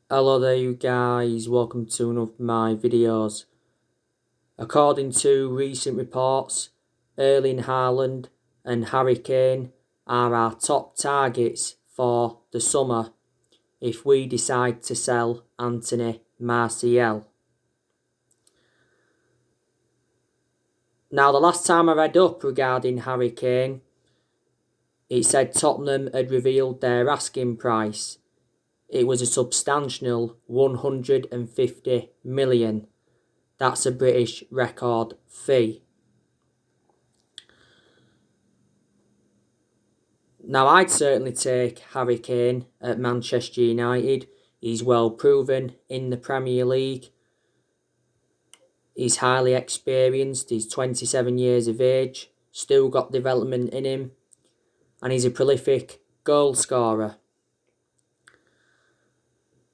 Hello there you guys, welcome to one of my videos. According to recent reports, Erling Halland and Harry Kane are our top targets for the summer if we decide to sell Anthony Martial. Now, the last time I read up regarding Harry Kane, it said Tottenham had revealed their asking price. It was a substantial 150 million. That's a British record fee. Now, I'd certainly take Harry Kane at Manchester United. He's well proven in the Premier League. He's highly experienced. He's 27 years of age. Still got development in him. And he's a prolific goal scorer.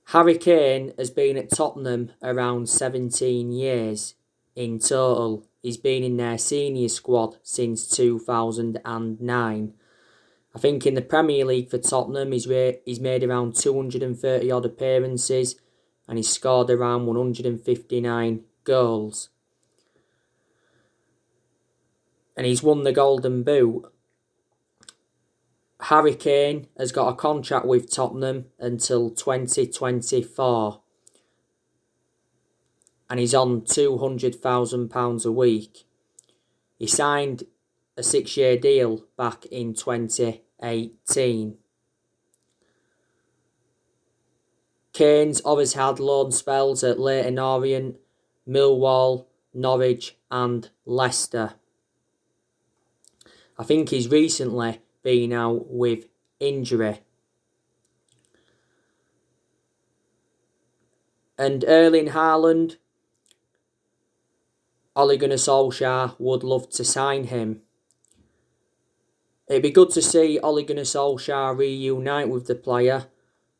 Harry Kane has been at Tottenham around 17 years in total. He's been in their senior squad since 2009. I think in the Premier League for Tottenham, he's made around 230 odd appearances and he's scored around 159 goals. And he's won the Golden Boot. Harry Kane has got a contract with Tottenham until 2024. And he's on £200,000 a week. He signed a 6-year deal back in 2018. Kane's obviously had loan spells at Leyton Orient, Millwall, Norwich and Leicester. I think he's recently been out with injury. And Erling Halland, Ole Gunnar Solskjaer would love to sign him. It'd be good to see Ole Gunnar Solskjaer reunite with the player.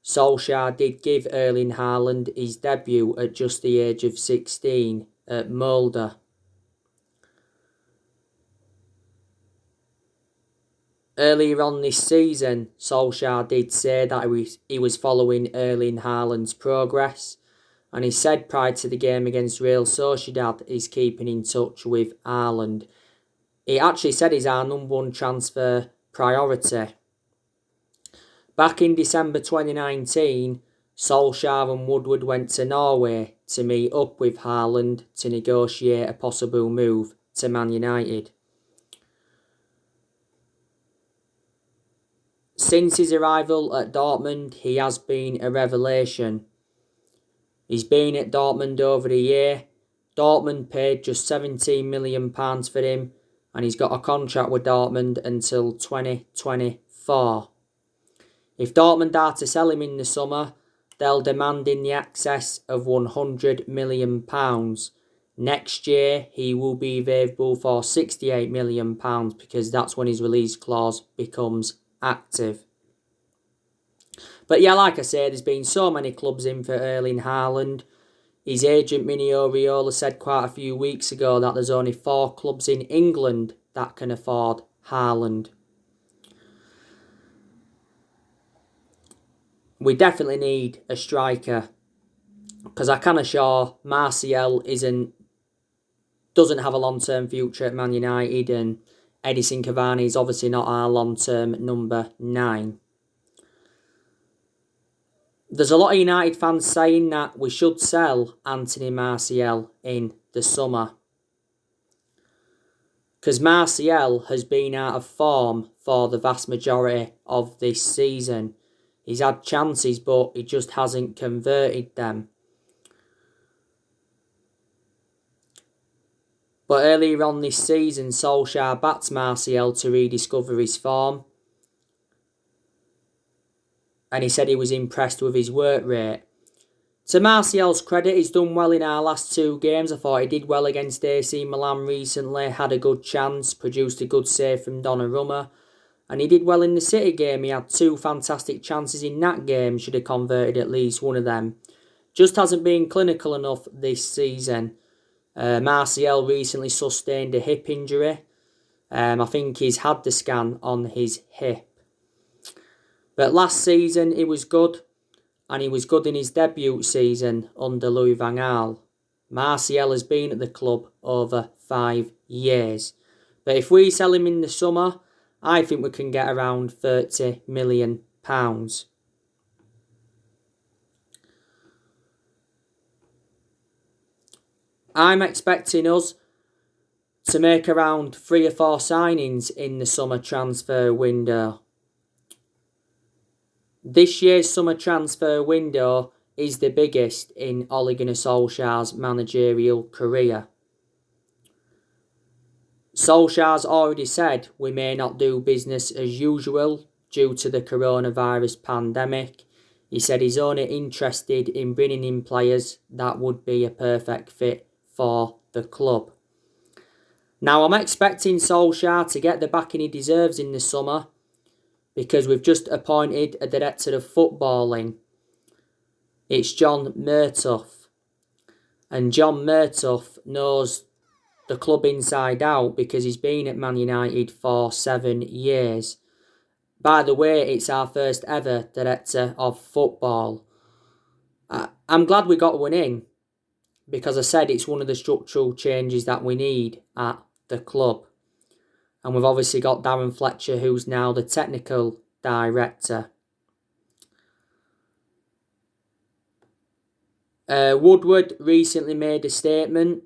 Solskjaer did give Erling Haaland his debut at just the age of 16 at Molde. Earlier on this season, Solskjaer did say that he was following Erling Haaland's progress, and he said prior to the game against Real Sociedad he's keeping in touch with Haaland. He actually said he's our number one transfer priority. Back in December 2019, Solskjaer and Woodward went to Norway to meet up with Haaland to negotiate a possible move to Man United. Since his arrival at Dortmund, he has been a revelation. He's been at Dortmund over a year. Dortmund paid just £17 million for him, and he's got a contract with Dortmund until 2024. If Dortmund are to sell him in the summer, they'll demand in the excess of £100 million. Next year, he will be available for £68 million because that's when his release clause becomes active. But yeah, like I said, there's been so many clubs in for Erling Haaland. His agent Minio Raiola said quite a few weeks ago that there's only 4 clubs in England that can afford Haaland. We definitely need a striker, because I can assure Martial doesn't have a long-term future at Man United, and Edison Cavani is obviously not our long-term number 9. There's a lot of United fans saying that we should sell Anthony Martial in the summer, because Martial has been out of form for the vast majority of this season. He's had chances, but he just hasn't converted them. But earlier on this season, Solskjaer backed Martial to rediscover his form. And he said he was impressed with his work rate. To Martial's credit, he's done well in our last 2 games. I thought he did well against AC Milan recently, had a good chance, produced a good save from Donnarumma. And he did well in the City game. He had 2 fantastic chances in that game, should have converted at least one of them. Just hasn't been clinical enough this season. Martial recently sustained a hip injury. I think he's had the scan on his hip. But last season, he was good. and he was good in his debut season under Louis van Gaal. Martial has been at the club over 5 years. But if we sell him in the summer, I think we can get around £30 million. I'm expecting us to make around 3 or 4 signings in the summer transfer window. This year's summer transfer window is the biggest in Ole Gunnar Solskjaer's managerial career. Solskjaer's already said we may not do business as usual due to the coronavirus pandemic. He said he's only interested in bringing in players that would be a perfect fit for the club. Now, I'm expecting Solskjaer to get the backing he deserves in the summer because we've just appointed a director of footballing. It's John Murtough. And John Murtough knows the club inside out because he's been at Man United for 7 years. By the way, it's our first ever director of football. I'm glad we got one in because I said it's one of the structural changes that we need at the club. And we've obviously got Darren Fletcher, who's now the technical director. Woodward recently made a statement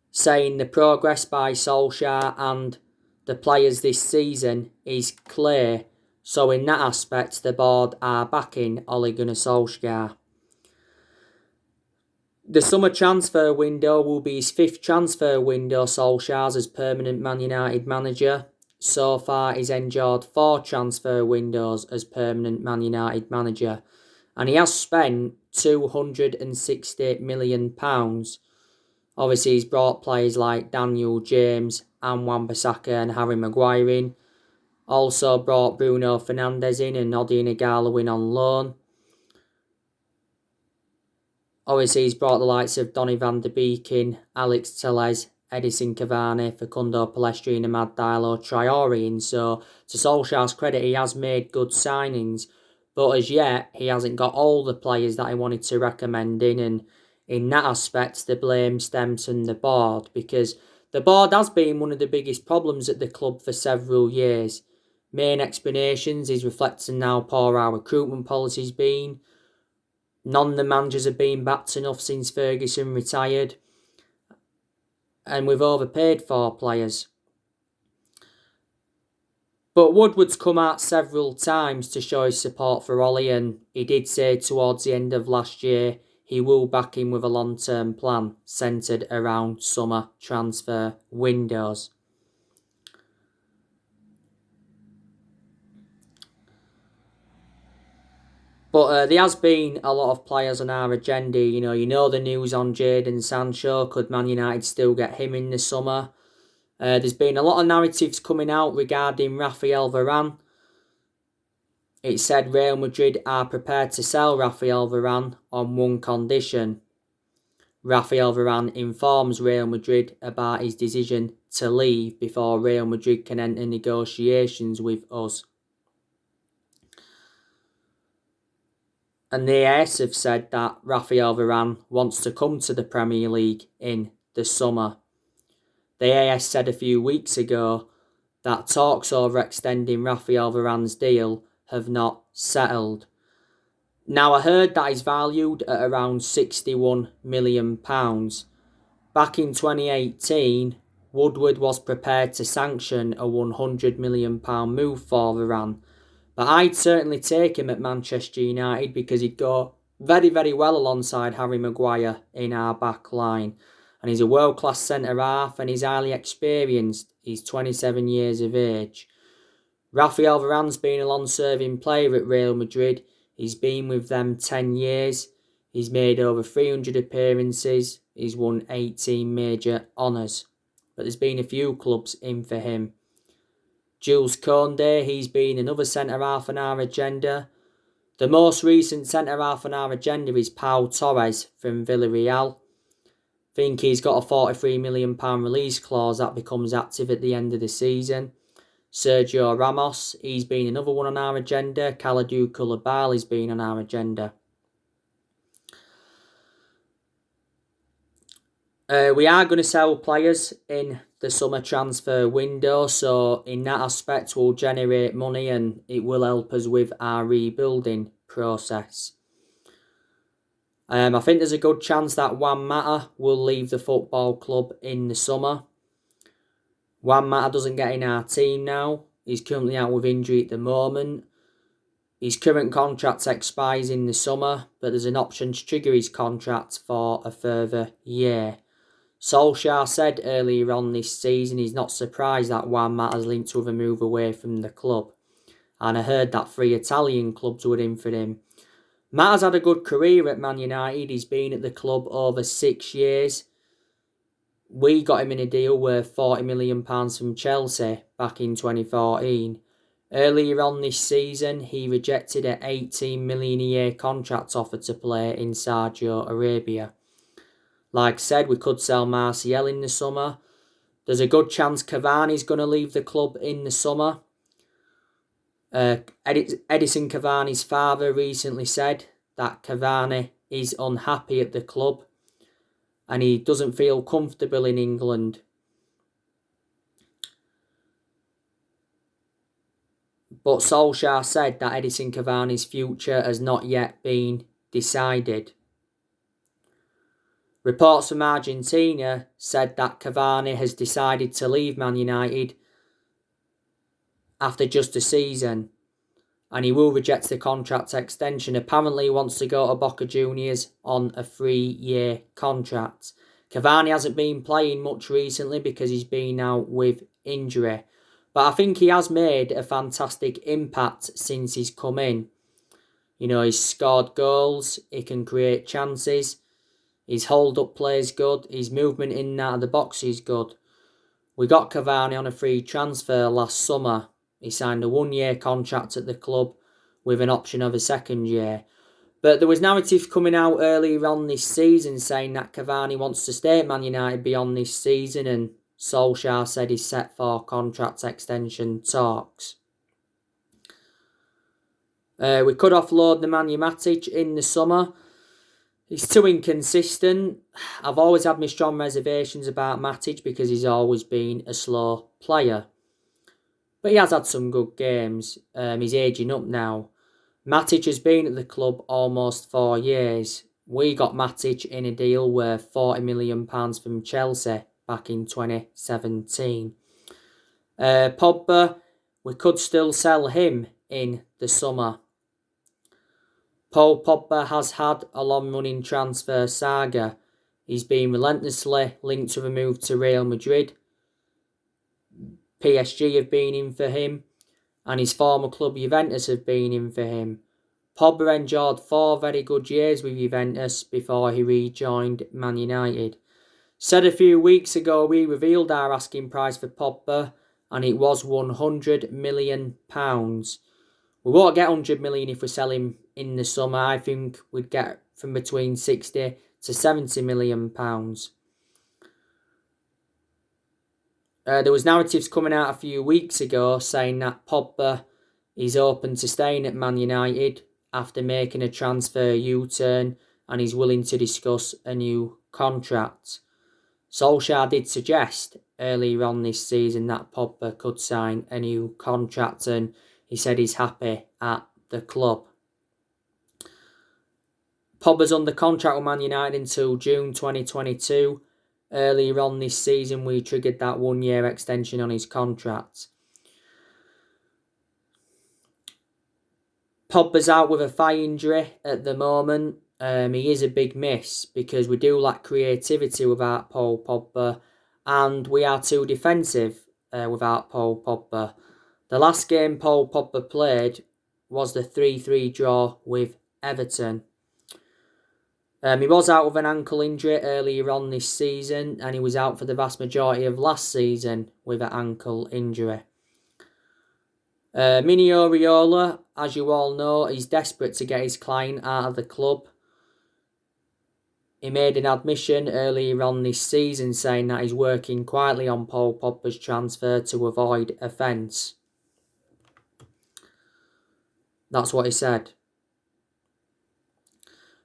saying the progress by Solskjaer and the players this season is clear. So in that aspect, the board are backing Ole Gunnar Solskjaer. The summer transfer window will be his 5th transfer window, Solskjaer's, as permanent Man United manager. So far, he's endured 4 transfer windows as permanent Man United manager. And he has spent £260 million. Obviously, he's brought players like Daniel James, and Wan-Bissaka and Harry Maguire in. Also brought Bruno Fernandes in and Odion Igalo in on loan. Obviously, he's brought the likes of Donny van de Beek in, Alex Telles, Edison Cavani, Facundo Pellistri, Amad Diallo, Traore in. So, to Solskjaer's credit, he has made good signings. But as yet, he hasn't got all the players that he wanted to recommend in. And in that aspect, the blame stems from the board. Because the board has been one of the biggest problems at the club for several years. Main explanations is reflecting how poor our recruitment policy's been. None of the managers have been backed enough since Ferguson retired. And we've overpaid for players. But Woodward's come out several times to show his support for Ollie, and he did say towards the end of last year he will back him with a long-term plan centred around summer transfer windows. But there has been a lot of players on our agenda. You know the news on Jadon Sancho. Could Man United still get him in the summer? There's been a lot of narratives coming out regarding Raphael Varane. It said Real Madrid are prepared to sell Raphael Varane on one condition. Raphael Varane informs Real Madrid about his decision to leave before Real Madrid can enter negotiations with us. And the AS have said that Raphael Varane wants to come to the Premier League in the summer. The AS said a few weeks ago that talks over extending Raphael Varane's deal have not settled. Now, I heard that he's valued at around £61 million. Back in 2018, Woodward was prepared to sanction a £100 million move for Varane. But I'd certainly take him at Manchester United because he'd go very, very well alongside Harry Maguire in our back line. And he's a world-class centre-half and he's highly experienced. He's 27 years of age. Raphael Varane's been a long-serving player at Real Madrid. He's been with them 10 years. He's made over 300 appearances. He's won 18 major honours. But there's been a few clubs in for him. Jules Koundé, he's been another centre-half on our agenda. The most recent centre-half on our agenda is Pau Torres from Villarreal. I think he's got a £43 million release clause that becomes active at the end of the season. Sergio Ramos, he's been another one on our agenda. Kalidou Koulibaly's been on our agenda. We are going to sell players in the summer transfer window, so in that aspect we'll generate money and it will help us with our rebuilding process. I think there's a good chance that Juan Mata will leave the football club in the summer. Juan Mata doesn't get in our team now. He's currently out with injury at the moment. His current contract expires in the summer, but there's an option to trigger his contract for a further year. Solskjaer said earlier on this season he's not surprised that Juan Mata's linked with a move away from the club. And I heard that 3 Italian clubs were in for him. Mata's had a good career at Man United. He's been at the club over 6 years. We got him in a deal worth £40 million from Chelsea back in 2014. Earlier on this season, he rejected an £18 million a year contract offer to play in Saudi Arabia. Like I said, we could sell Martial in the summer. There's a good chance Cavani's going to leave the club in the summer. Edison Cavani's father recently said that Cavani is unhappy at the club and he doesn't feel comfortable in England. But Solskjaer said that Edison Cavani's future has not yet been decided. Reports from Argentina said that Cavani has decided to leave Man United after just a season and he will reject the contract extension. Apparently he wants to go to Boca Juniors on a 3-year contract. Cavani hasn't been playing much recently because he's been out with injury. But I think he has made a fantastic impact since he's come in. You know, he's scored goals, he can create chances. His hold-up play is good. His movement in and out of the box is good. We got Cavani on a free transfer last summer. He signed a 1-year contract at the club with an option of a 2nd year. But there was narrative coming out earlier on this season saying that Cavani wants to stay at Man United beyond this season and Solskjaer said he's set for contract extension talks. We could offload Nemanja Matic in the summer. He's too inconsistent. I've always had my strong reservations about Matic because he's always been a slow player. But he has had some good games. He's ageing up now. Matic has been at the club almost 4 years. We got Matic in a deal worth £40 million from Chelsea back in 2017. Pogba, we could still sell him in the summer. Paul Pogba has had a long-running transfer saga. He's been relentlessly linked to a move to Real Madrid. PSG have been in for him, and his former club Juventus have been in for him. Pogba endured 4 very good years with Juventus before he rejoined Man United. Said a few weeks ago we revealed our asking price for Pogba, and it was £100 million. We won't get £100 million if we sell him in the summer. I think we'd get from between £60 to £70 million. There was narratives coming out a few weeks ago saying that Pogba is open to staying at Man United after making a transfer U-turn and he's willing to discuss a new contract. Solskjaer did suggest earlier on this season that Pogba could sign a new contract and he said he's happy at the club. Pogba's under contract with Man United until June 2022. Earlier on this season, we triggered that 1-year extension on his contract. Pogba's out with a thigh injury at the moment. He is a big miss because we do lack creativity without Paul Pogba and we are too defensive without Paul Pogba. The last game Paul Pogba played was the 3-3 draw with Everton. He was out with an ankle injury earlier on this season and he was out for the vast majority of last season with an ankle injury. Mini Oriola, as you all know, is desperate to get his client out of the club. He made an admission earlier on this season saying that he's working quietly on Paul Pogba's transfer to avoid offence. That's what he said.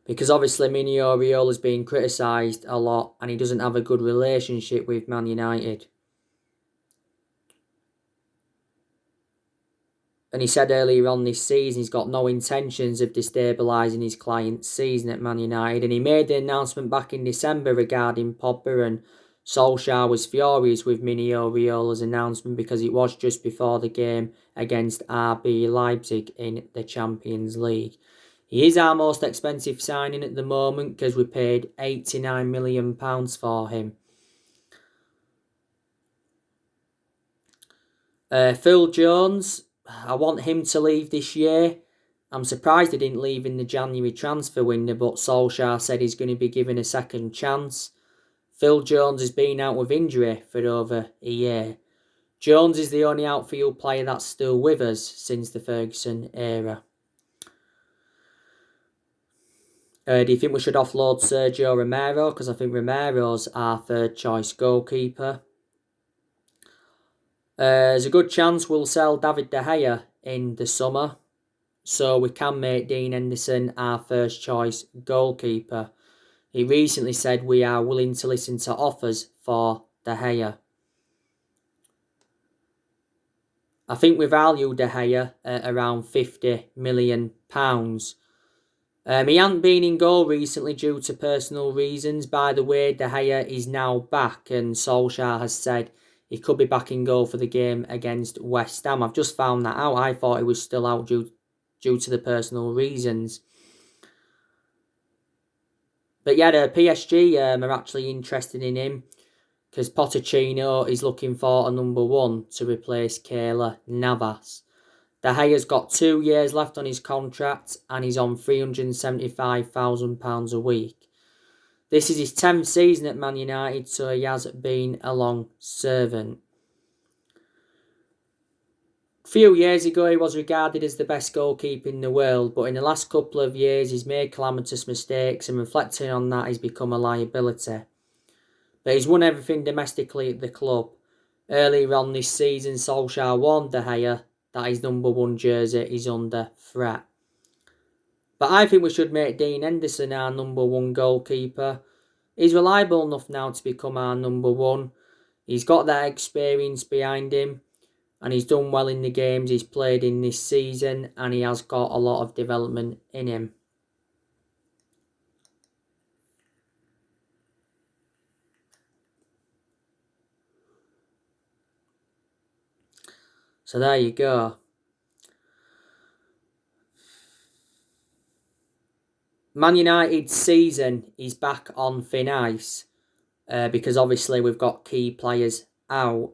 Because obviously Mino Raiola been criticised a lot and he doesn't have a good relationship with Man United. And he said earlier on this season he's got no intentions of destabilising his client's season at Man United. And he made the announcement back in December regarding Pogba, and Solskjaer was furious with Mino Raiola's announcement because it was just before the game against RB Leipzig in the Champions League. He is our most expensive signing at the moment because we paid £89 million for him. Phil Jones, I want him to leave this year. I'm surprised he didn't leave in the January transfer window, but Solskjaer said he's going to be given a second chance. Phil Jones has been out with injury for over a year. Jones is the only outfield player that's still with us since the Ferguson era. Do you think we should offload Sergio Romero? Because I think Romero's our third choice goalkeeper. There's a good chance we'll sell David De Gea in the summer, so we can make Dean Henderson our first choice goalkeeper. He recently said we are willing to listen to offers for De Gea. I think we value De Gea at around £50 million. He hasn't been in goal recently due to personal reasons. By the way, De Gea is now back, and Solskjaer has said he could be back in goal for the game against West Ham. I've just found that out. I thought he was still out due to the personal reasons. But yeah, the PSG are actually interested in him because Pochettino is looking for a number one to replace Keylor Navas. De Gea's got 2 years left on his contract and he's on £375,000 a week. This is his 10th season at Man United, so he has been a long servant. A few years ago, he was regarded as the best goalkeeper in the world, but in the last couple of years, he's made calamitous mistakes, and reflecting on that, he's become a liability. But he's won everything domestically at the club. Earlier on this season, Solskjaer warned De Gea that his number one jersey is under threat. But I think we should make Dean Henderson our number one goalkeeper. He's reliable enough now to become our number one. He's got that experience behind him, and he's done well in the games he's played in this season, and he has got a lot of development in him. So there you go. Man United's season is back on thin ice because obviously we've got key players out.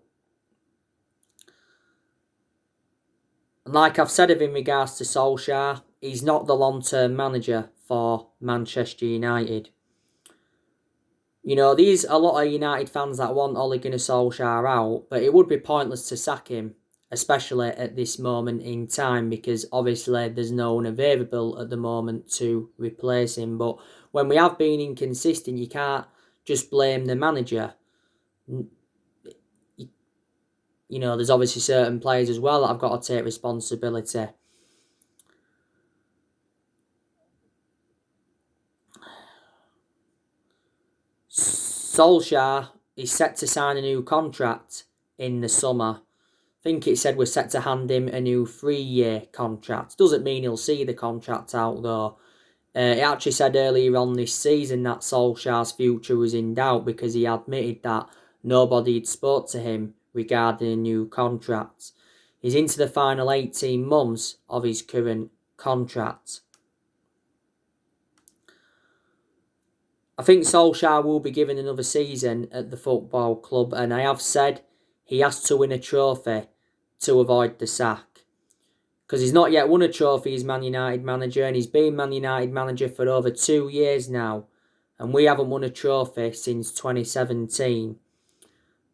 And like I've said of in regards to Solskjaer, he's not the long-term manager for Manchester United. You know, there's a lot of United fans that want Ole Gunnar Solskjaer out, but it would be pointless to sack him, especially at this moment in time, because obviously there's no one available at the moment to replace him. But when we have been inconsistent, you can't just blame the manager. You know, there's obviously certain players as well that have got to take responsibility. Solskjaer is set to sign a new contract in the summer. I think it said we're set to hand him a new 3-year contract. Doesn't mean he'll see the contract out though. It actually said earlier on this season that Solskjaer's future was in doubt because he admitted that nobody had spoke to him regarding a new contract. He's into the final 18 months of his current contract. I think Solskjaer will be given another season at the football club, and I have said he has to win a trophy to avoid the sack. Because he's not yet won a trophy as Man United manager, and he's been Man United manager for over 2 years now, and we haven't won a trophy since 2017.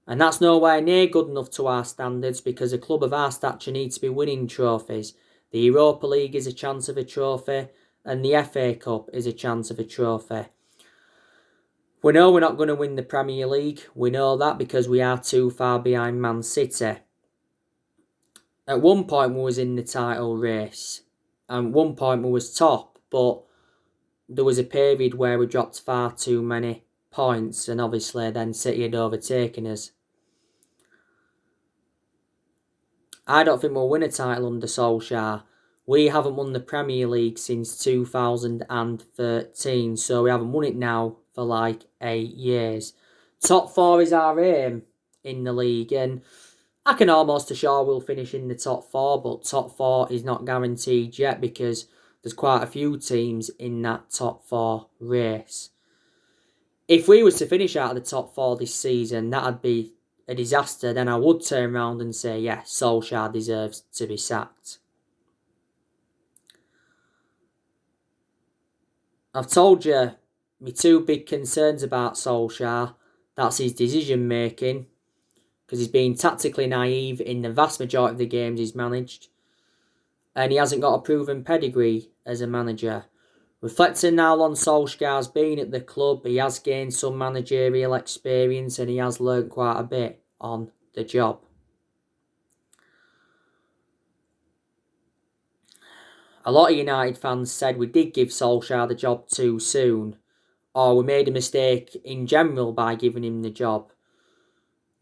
And that's nowhere near good enough to our standards, because a club of our stature needs to be winning trophies. The Europa League is a chance of a trophy, and the FA Cup is a chance of a trophy. We know we're not going to win the Premier League. We know that because we are too far behind Man City. At one point we was in the title race, And at one point we was top, but there was a period where we dropped far too many points, and obviously then City had overtaken us. I don't think we'll win a title under Solskjaer. We haven't won the Premier League since 2013, so we haven't won it now for like 8 years. Top 4 is our aim in the league, and I can almost assure we'll finish in the top 4, but top 4 is not guaranteed yet because there's quite a few teams in that top 4 race. If we were to finish out of the top 4 this season, that'd be a disaster. Then I would turn around and say, yeah, Solskjaer deserves to be sacked. I've told you my 2 big concerns about Solskjaer. That's his decision making, because he's been tactically naive in the vast majority of the games he's managed, and he hasn't got a proven pedigree as a manager. Reflecting now on Solskjaer's been at the club, he has gained some managerial experience and he has learnt quite a bit on the job. A lot of United fans said we did give Solskjaer the job too soon, or we made a mistake in general by giving him the job.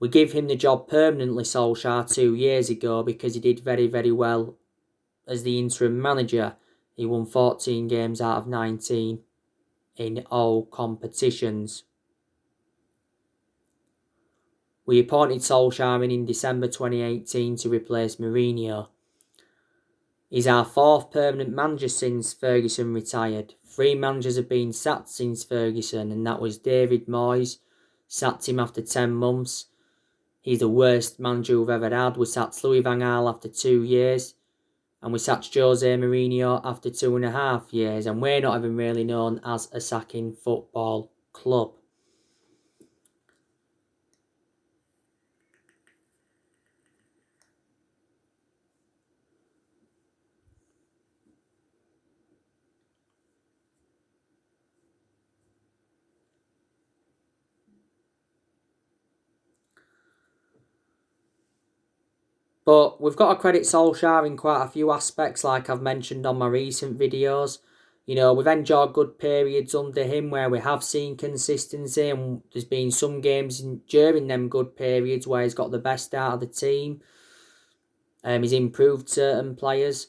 We gave him the job permanently, Solskjaer, 2 years ago because he did very, very well as the interim manager. He won 14 games out of 19 in all competitions. We appointed Solskjaer in December 2018 to replace Mourinho. He's our 4th permanent manager since Ferguson retired. 3 managers have been sacked since Ferguson, and that was David Moyes, sacked him after 10 months. He's the worst manager we've ever had. We sacked Louis van Gaal after 2 years. And we sacked Jose Mourinho after 2.5 years. And we're not even really known as a sacking football club. But we've got to credit Solskjaer in quite a few aspects, like I've mentioned on my recent videos. You know, we've enjoyed good periods under him where we have seen consistency, and there's been some games during them good periods where he's got the best out of the team. He's improved certain players.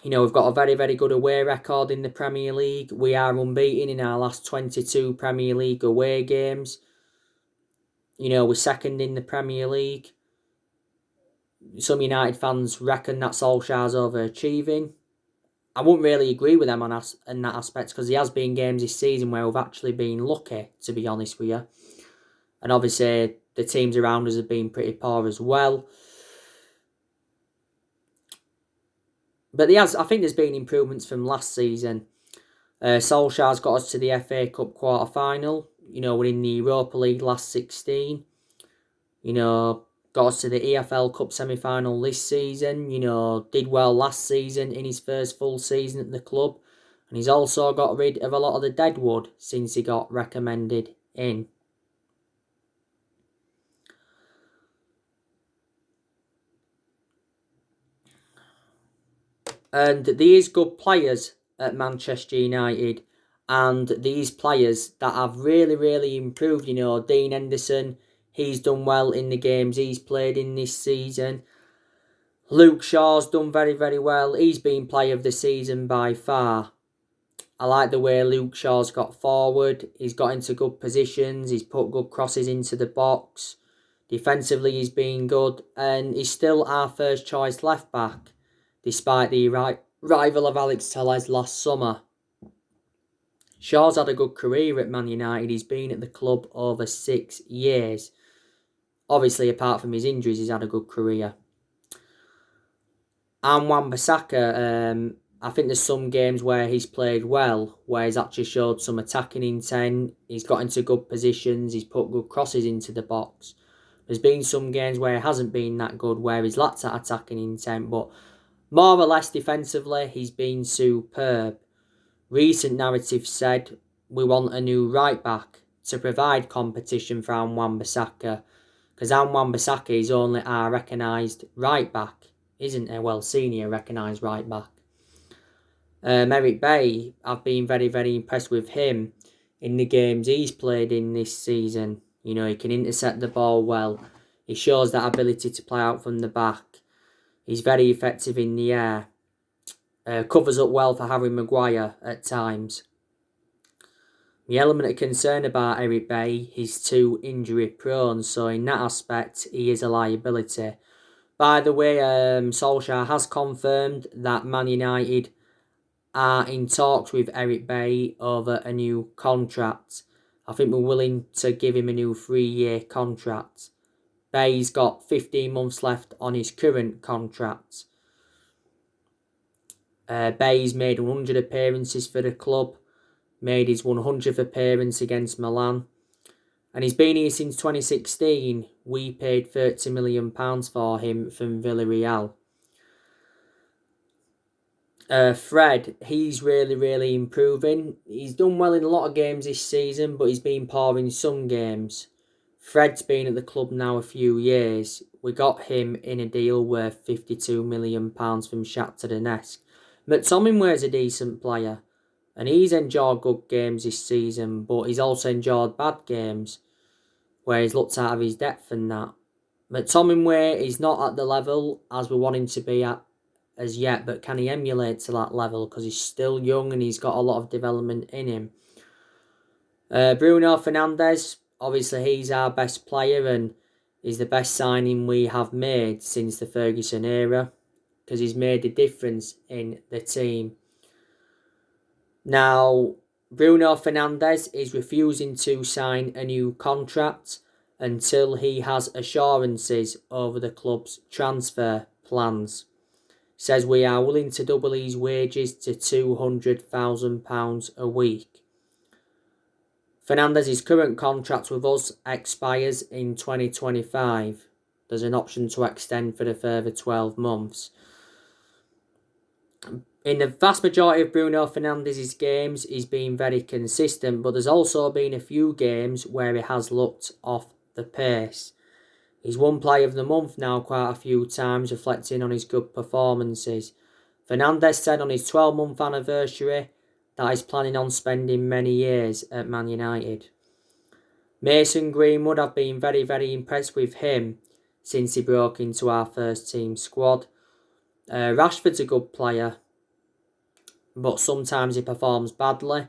You know, we've got a very, very good away record in the Premier League. We are unbeaten in our last 22 Premier League away games. You know, we're 2nd in the Premier League. Some United fans reckon that Solskjaer's overachieving. I wouldn't really agree with them in that aspect, because there has been games this season where we've actually been lucky, to be honest with you. And obviously, the teams around us have been pretty poor as well. But I think there's been improvements from last season. Solskjaer's got us to the FA Cup quarter-final. You know, we're in the Europa League last 16. You know, got us to the EFL Cup semi-final this season. You know, did well last season in his first full season at the club. And he's also got rid of a lot of the deadwood since he got recommended in. And these good players at Manchester United, and these players that have really, really improved. You know, Dean Henderson, he's done well in the games he's played in this season. Luke Shaw's done very, very well. He's been player of the season by far. I like the way Luke Shaw's got forward. He's got into good positions. He's put good crosses into the box. Defensively, he's been good. And he's still our first choice left back, despite the rival of Alex Telles last summer. Shaw's had a good career at Man United. He's been at the club over 6 years. Obviously, apart from his injuries, he's had a good career. And Wan-Bissaka, I think there's some games where he's played well, where he's actually showed some attacking intent. He's got into good positions. He's put good crosses into the box. There's been some games where he hasn't been that good, where he's lacked that attacking intent. But more or less defensively, he's been superb. Recent narratives said we want a new right-back to provide competition for Wan-Bissaka, because Wan-Bissaka is only our recognised right-back isn't he? Well, senior recognised right back. Eric Bailly, I've been very, very impressed with him in the games he's played in this season. You know, he can intercept the ball well. He shows that ability to play out from the back. He's very effective in the air. Covers up well for Harry Maguire at times. The element of concern about Eric Bailly, he's too injury prone, so in that aspect, he is a liability. By the way, Solskjaer has confirmed that Man United are in talks with Eric Bailly over a new contract. I think we're willing to give him a new 3-year contract. Bailly's got 15 months left on his current contract. Bailly's made 100 appearances for the club, made his 100th appearance against Milan, and he's been here since 2016. We paid £30 million for him from Villarreal. Fred, he's really, really improving. He's done well in a lot of games this season, but he's been poor in some games. Fred's been at the club now a few years. We got him in a deal worth £52 million from Shakhtar Donetsk. McTominay's a decent player, and he's enjoyed good games this season, but he's also enjoyed bad games, where he's looked out of his depth and that. McTominay is not at the level as we want him to be at as yet, but can he emulate to that level? Because he's still young and he's got a lot of development in him. Bruno Fernandes, obviously he's our best player and is the best signing we have made since the Ferguson era, because he's made a difference in the team. Now, Bruno Fernandes is refusing to sign a new contract until he has assurances over the club's transfer plans. Says we are willing to double his wages to £200,000 a week. Fernandes' current contract with us expires in 2025. There's an option to extend for a further 12 months. In the vast majority of Bruno Fernandes' games, he's been very consistent, but there's also been a few games where he has looked off the pace. He's won Player of the Month now quite a few times, reflecting on his good performances. Fernandes said on his 12-month anniversary that he's planning on spending many years at Man United. Mason Greenwood, I've been very, very impressed with him since he broke into our first team squad. Rashford's a good player, but sometimes he performs badly.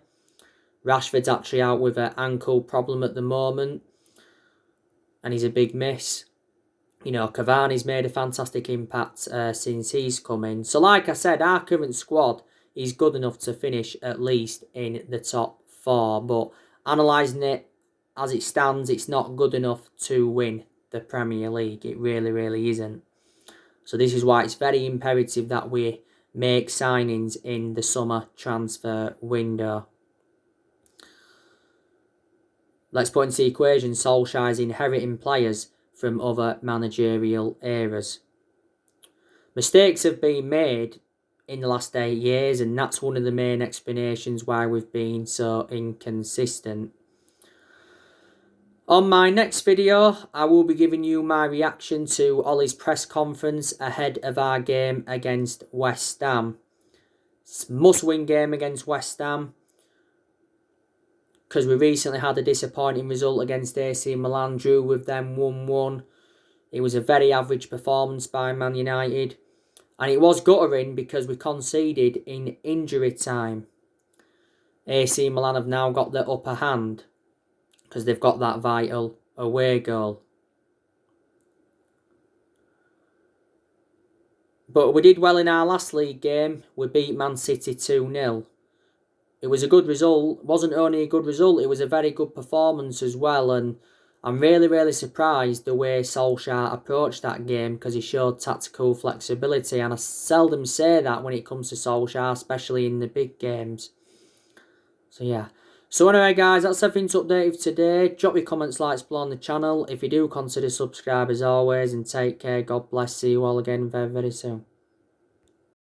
Rashford's actually out with an ankle problem at the moment, and he's a big miss. You know, Cavani's made a fantastic impact since he's come in. So like I said, our current squad is good enough to finish at least in the top 4. But analysing it as it stands, it's not good enough to win the Premier League. It really, really isn't. So this is why it's very imperative that we make signings in the summer transfer window. Let's put into the equation Solskjaer's inheriting players from other managerial eras. Mistakes have been made in the last 8 years, and that's one of the main explanations why we've been so inconsistent. On my next video, I will be giving you my reaction to Ollie's press conference ahead of our game against West Ham. It's a must-win game against West Ham, because we recently had a disappointing result against AC Milan, drew with them 1-1. It was a very average performance by Man United, and it was guttering because we conceded in injury time. AC Milan have now got the upper hand because they've got that vital away goal. But we did well in our last league game. We beat Man City 2-0. It was a good result. It wasn't only a good result, it was a very good performance as well. And I'm really, really surprised the way Solskjaer approached that game, because he showed tactical flexibility. And I seldom say that when it comes to Solskjaer, especially in the big games. So yeah. So anyway guys, that's everything to update with today. Drop your comments, likes below on the channel. If you do, consider subscribe as always. And take care. God bless. See you all again very, very soon.